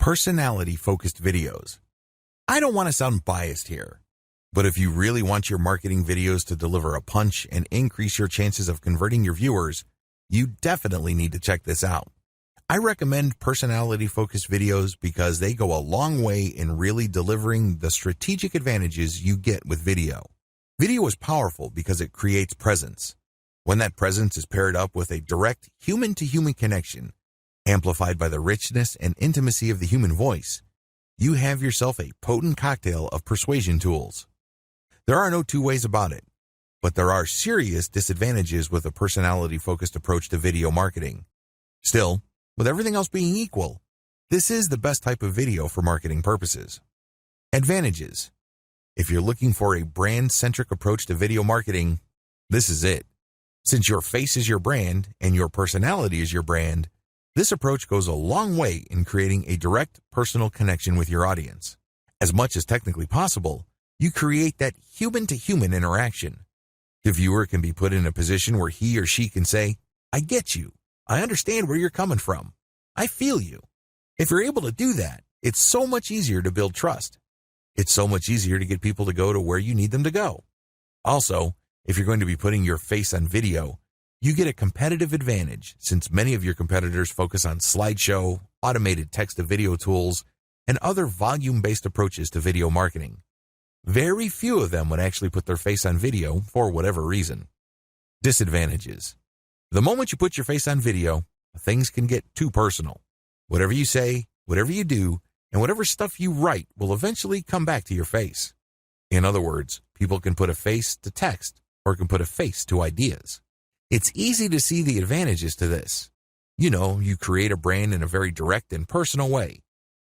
Personality-focused videos. I don't want to sound biased here, but if you really want your marketing videos to deliver a punch and increase your chances of converting your viewers, you definitely need to check this out. I recommend personality-focused videos because they go a long way in really delivering the strategic advantages you get with video. Video is powerful because it creates presence. When that presence is paired up with a direct human-to-human connection, amplified by the richness and intimacy of the human voice, you have yourself a potent cocktail of persuasion tools. There are no two ways about it, but there are serious disadvantages with a personality-focused approach to video marketing. Still, with everything else being equal, this is the best type of video for marketing purposes. Advantages. If you're looking for a brand-centric approach to video marketing, this is it. Since your face is your brand and your personality is your brand, this approach goes a long way in creating a direct personal connection with your audience. As much as technically possible, you create that human-to-human interaction. The viewer can be put in a position where he or she can say, "I get you. I understand where you're coming from. I feel you." If you're able to do that, it's so much easier to build trust. It's so much easier to get people to go to where you need them to go. Also, if you're going to be putting your face on video, you get a competitive advantage since many of your competitors focus on slideshow, automated text-to-video tools, and other volume-based approaches to video marketing. Very few of them would actually put their face on video for whatever reason. Disadvantages. The moment you put your face on video, things can get too personal. Whatever you say, whatever you do, and whatever stuff you write will eventually come back to your face. In other words, people can put a face to text or can put a face to ideas. It's easy to see the advantages to this. You create a brand in a very direct and personal way.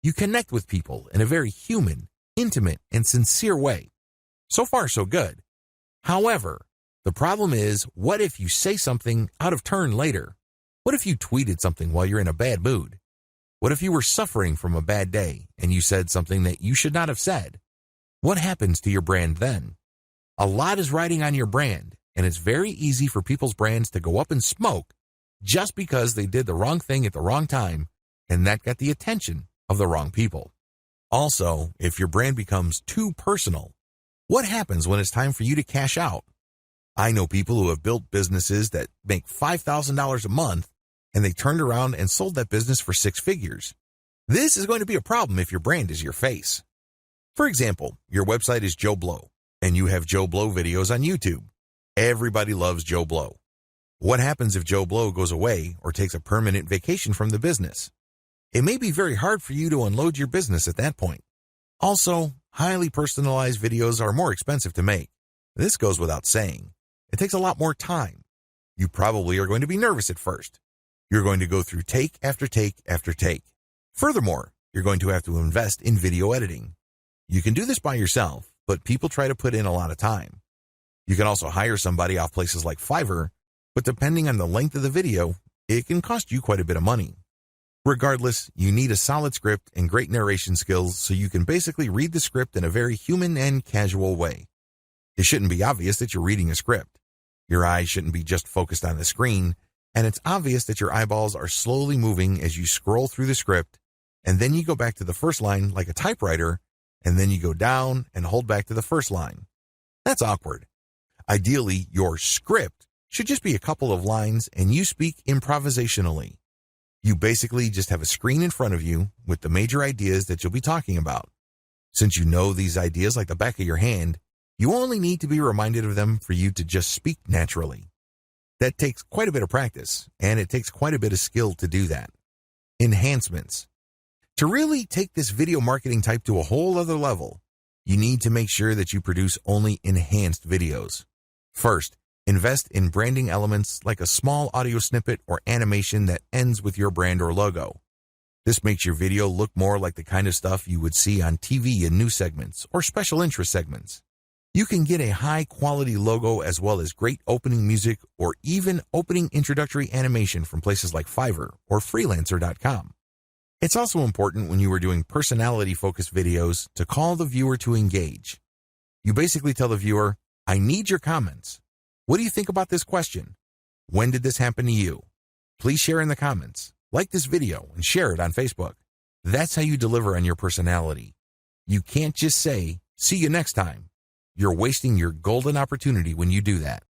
You connect with people in a very human, intimate, and sincere way. So far, so good. However, the problem is, what if you say something out of turn later? What if you tweeted something while you're in a bad mood? What if you were suffering from a bad day and you said something that you should not have said? What happens to your brand then? A lot is riding on your brand, and it's very easy for people's brands to go up in smoke just because they did the wrong thing at the wrong time, and that got the attention of the wrong people. Also, if your brand becomes too personal, what happens when it's time for you to cash out? I know people who have built businesses that make $5,000 a month, and they turned around and sold that business for 6 figures. This is going to be a problem if your brand is your face. For example, your website is Joe Blow, and you have Joe Blow videos on YouTube. Everybody loves Joe Blow. What happens if Joe Blow goes away or takes a permanent vacation from the business? It may be very hard for you to unload your business at that point. Also, highly personalized videos are more expensive to make. This goes without saying. It takes a lot more time. You probably are going to be nervous at first. You're going to go through take after take after take. Furthermore, you're going to have to invest in video editing. You can do this by yourself, but people try to put in a lot of time. You can also hire somebody off places like Fiverr, but depending on the length of the video, it can cost you quite a bit of money. Regardless, you need a solid script and great narration skills so you can basically read the script in a very human and casual way. It shouldn't be obvious that you're reading a script. Your eyes shouldn't be just focused on the screen, and it's obvious that your eyeballs are slowly moving as you scroll through the script, and then you go back to the first line like a typewriter, and then you go down and hold back to the first line. That's awkward. Ideally, your script should just be a couple of lines and you speak improvisationally. You basically just have a screen in front of you with the major ideas that you'll be talking about. Since you know these ideas like the back of your hand, you only need to be reminded of them for you to just speak naturally. That takes quite a bit of practice, and it takes quite a bit of skill to do that. Enhancements. To really take this video marketing type to a whole other level, you need to make sure that you produce only enhanced videos. First, invest in branding elements like a small audio snippet or animation that ends with your brand or logo. This makes your video look more like the kind of stuff you would see on TV in news segments or special interest segments. You can get a high-quality logo as well as great opening music or even opening introductory animation from places like Fiverr or Freelancer.com. It's also important when you are doing personality-focused videos to call the viewer to engage. You basically tell the viewer, "I need your comments. What do you think about this question? When did this happen to you? Please share in the comments, like this video, and share it on Facebook." That's how you deliver on your personality. You can't just say, "See you next time." You're wasting your golden opportunity when you do that.